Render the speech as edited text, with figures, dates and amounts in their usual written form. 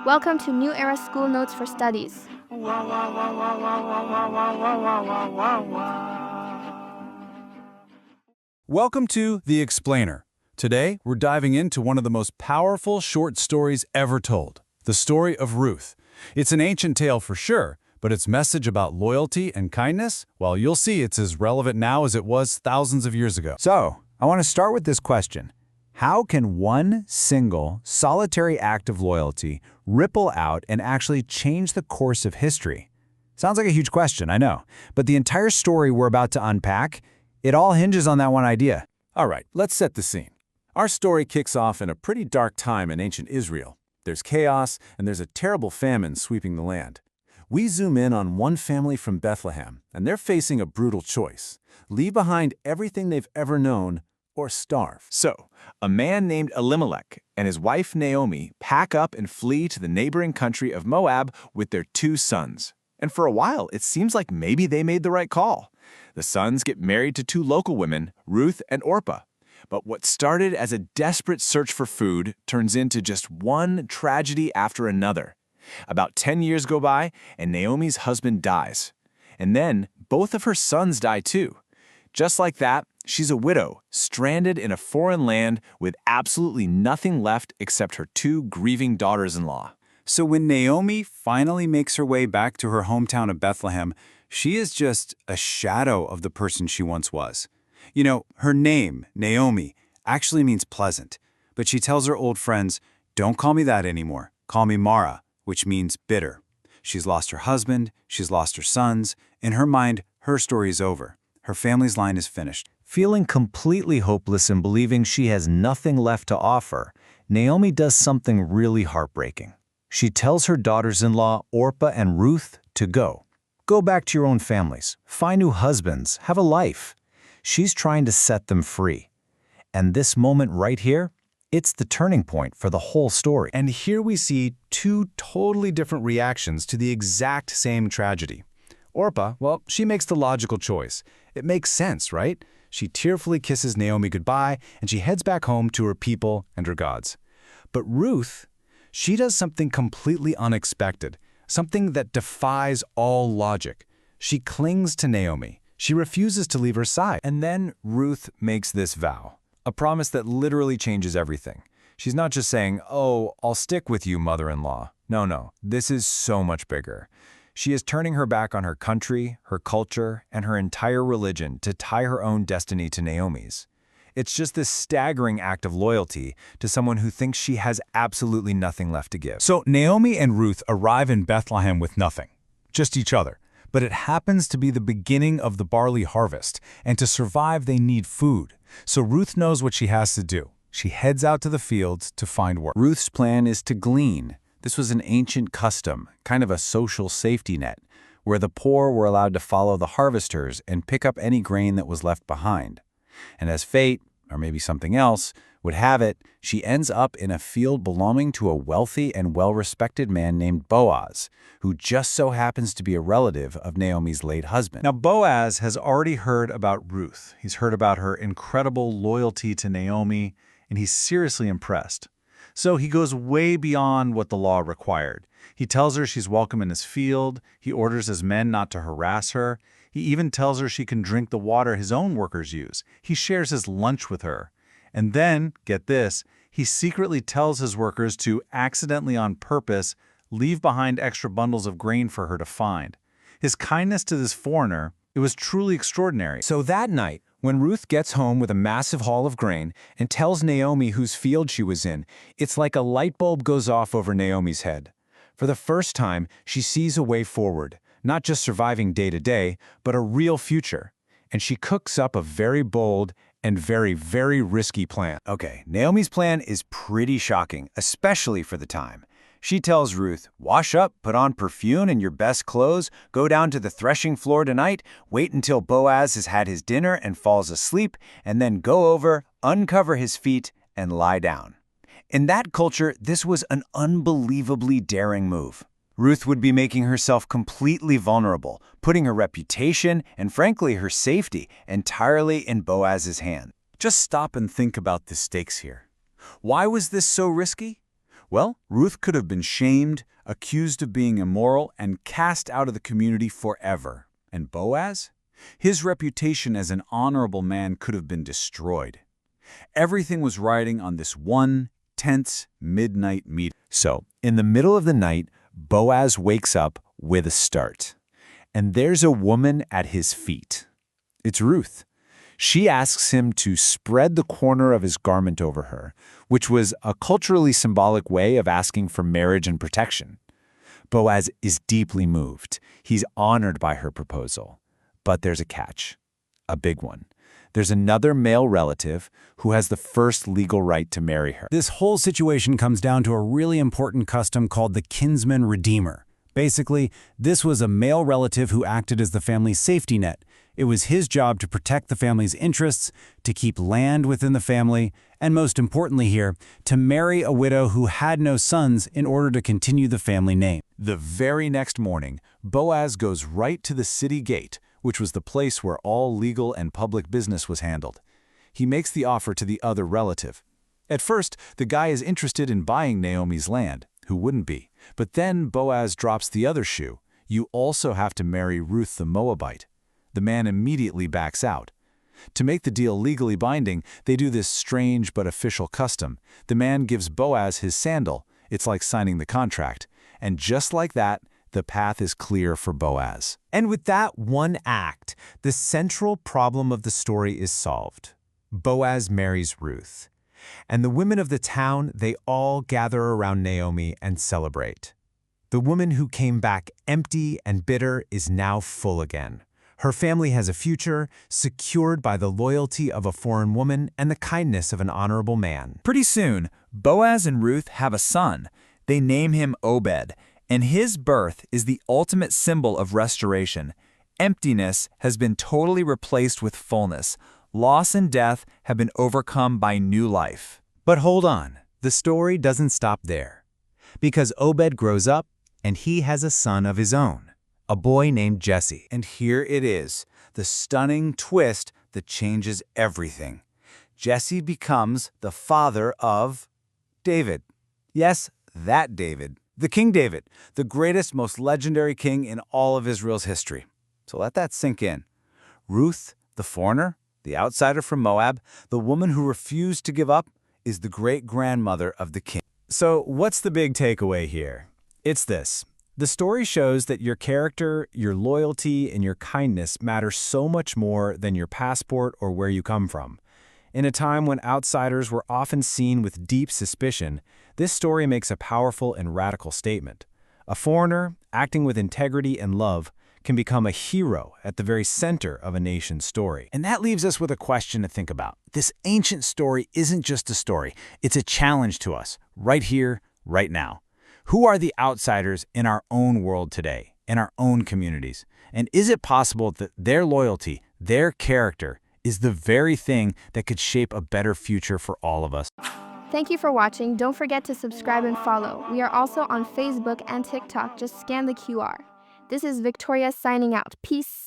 Welcome to New Era School Notes for Studies. Welcome to The Explainer. Today, we're diving into one of the most powerful short stories ever told, the story of Ruth. It's an ancient tale for sure, but its message about loyalty and kindness, well, you'll see it's as relevant now as it was thousands of years ago. So, I want to start with this question. How can one single, solitary act of loyalty ripple out and actually change the course of history? Sounds like a huge question, I know. But the entire story we're about to unpack, it all hinges on that one idea. All right, let's set the scene. Our story kicks off in a pretty dark time in ancient Israel. There's chaos, and there's a terrible famine sweeping the land. We zoom in on one family from Bethlehem, and they're facing a brutal choice. Leave behind everything they've ever known, or starve. So, a man named Elimelech and his wife Naomi pack up and flee to the neighboring country of Moab with their 2 sons. And for a while, it seems like maybe they made the right call. The sons get married to 2 local women, Ruth and Orpah. But what started as a desperate search for food turns into just one tragedy after another. About 10 years go by, and Naomi's husband dies. And then both of her sons die too. Just like that, she's a widow, stranded in a foreign land with absolutely nothing left except her 2 grieving daughters-in-law. So when Naomi finally makes her way back to her hometown of Bethlehem, she is just a shadow of the person she once was. You know, her name, Naomi, actually means pleasant. But she tells her old friends, "Don't call me that anymore. Call me Mara," which means bitter. She's lost her husband, she's lost her sons. In her mind, her story is over. Her family's line is finished. Feeling completely hopeless and believing she has nothing left to offer, Naomi does something really heartbreaking. She tells her daughters-in-law, Orpah and Ruth, to go. Go back to your own families, find new husbands, have a life. She's trying to set them free. And this moment right here, it's the turning point for the whole story. And here we see 2 totally different reactions to the exact same tragedy. Orpah, well, she makes the logical choice. It makes sense, right? She tearfully kisses Naomi goodbye, and she heads back home to her people and her gods. But Ruth, she does something completely unexpected, something that defies all logic. She clings to Naomi. She refuses to leave her side. And then Ruth makes this vow, a promise that literally changes everything. She's not just saying, "Oh, I'll stick with you, mother-in-law." No, this is so much bigger. She is turning her back on her country, her culture, and her entire religion to tie her own destiny to Naomi's. It's just this staggering act of loyalty to someone who thinks she has absolutely nothing left to give. So Naomi and Ruth arrive in Bethlehem with nothing, just each other. But it happens to be the beginning of the barley harvest, and to survive they need food. So Ruth knows what she has to do. She heads out to the fields to find work. Ruth's plan is to glean. This was an ancient custom, kind of a social safety net, where the poor were allowed to follow the harvesters and pick up any grain that was left behind. And as fate, or maybe something else, would have it, she ends up in a field belonging to a wealthy and well-respected man named Boaz, who just so happens to be a relative of Naomi's late husband. Now, Boaz has already heard about Ruth. He's heard about her incredible loyalty to Naomi, and he's seriously impressed. So he goes way beyond what the law required. He tells her she's welcome in his field. He orders his men not to harass her. He even tells her she can drink the water his own workers use. He shares his lunch with her. And then, get this, he secretly tells his workers to accidentally on purpose leave behind extra bundles of grain for her to find. His kindness to this foreigner, it was truly extraordinary. So that night, when Ruth gets home with a massive haul of grain and tells Naomi whose field she was in, it's like a light bulb goes off over Naomi's head. For the first time, she sees a way forward, not just surviving day to day, but a real future. And she cooks up a very bold and very, very risky plan. Okay, Naomi's plan is pretty shocking, especially for the time. She tells Ruth, "Wash up, put on perfume and your best clothes, go down to the threshing floor tonight, wait until Boaz has had his dinner and falls asleep, and then go over, uncover his feet, and lie down." In that culture, this was an unbelievably daring move. Ruth would be making herself completely vulnerable, putting her reputation and, frankly, her safety entirely in Boaz's hands. Just stop and think about the stakes here. Why was this so risky? Well, Ruth could have been shamed, accused of being immoral, and cast out of the community forever. And Boaz? His reputation as an honorable man could have been destroyed. Everything was riding on this one tense midnight meeting. So, in the middle of the night, Boaz wakes up with a start. And there's a woman at his feet. It's Ruth. She asks him to spread the corner of his garment over her, which was a culturally symbolic way of asking for marriage and protection. Boaz is deeply moved. He's honored by her proposal. But there's a catch, a big one. There's another male relative who has the first legal right to marry her. This whole situation comes down to a really important custom called the kinsman redeemer. Basically, this was a male relative who acted as the family's safety net. It was his job to protect the family's interests, to keep land within the family, and most importantly here, to marry a widow who had no sons in order to continue the family name. The very next morning, Boaz goes right to the city gate, which was the place where all legal and public business was handled. He makes the offer to the other relative. At first, the guy is interested in buying Naomi's land. Who wouldn't be? But then Boaz drops the other shoe. You also have to marry Ruth the Moabite. The man immediately backs out. To make the deal legally binding, they do this strange but official custom. The man gives Boaz his sandal. It's like signing the contract. And just like that, the path is clear for Boaz. And with that one act, the central problem of the story is solved. Boaz marries Ruth. And the women of the town, they all gather around Naomi and celebrate. The woman who came back empty and bitter is now full again. Her family has a future, secured by the loyalty of a foreign woman and the kindness of an honorable man. Pretty soon, Boaz and Ruth have a son. They name him Obed, and his birth is the ultimate symbol of restoration. Emptiness has been totally replaced with fullness. Loss and death have been overcome by new life. But hold on, the story doesn't stop there. Because Obed grows up, and he has a son of his own, a boy named Jesse. And here it is, the stunning twist that changes everything. Jesse becomes the father of David. Yes, that David. The King David, the greatest, most legendary king in all of Israel's history. So let that sink in. Ruth, the foreigner, the outsider from Moab, the woman who refused to give up, is the great-grandmother of the king. So what's the big takeaway here? It's this. The story shows that your character, your loyalty, and your kindness matter so much more than your passport or where you come from. In a time when outsiders were often seen with deep suspicion, this story makes a powerful and radical statement. A foreigner, acting with integrity and love, can become a hero at the very center of a nation's story. And that leaves us with a question to think about. This ancient story isn't just a story, it's a challenge to us, right here, right now. Who are the outsiders in our own world today, in our own communities? And is it possible that their loyalty, their character, is the very thing that could shape a better future for all of us? Thank you for watching. Don't forget to subscribe and follow. We are also on Facebook and TikTok. Just scan the QR. This is Victoria signing out. Peace.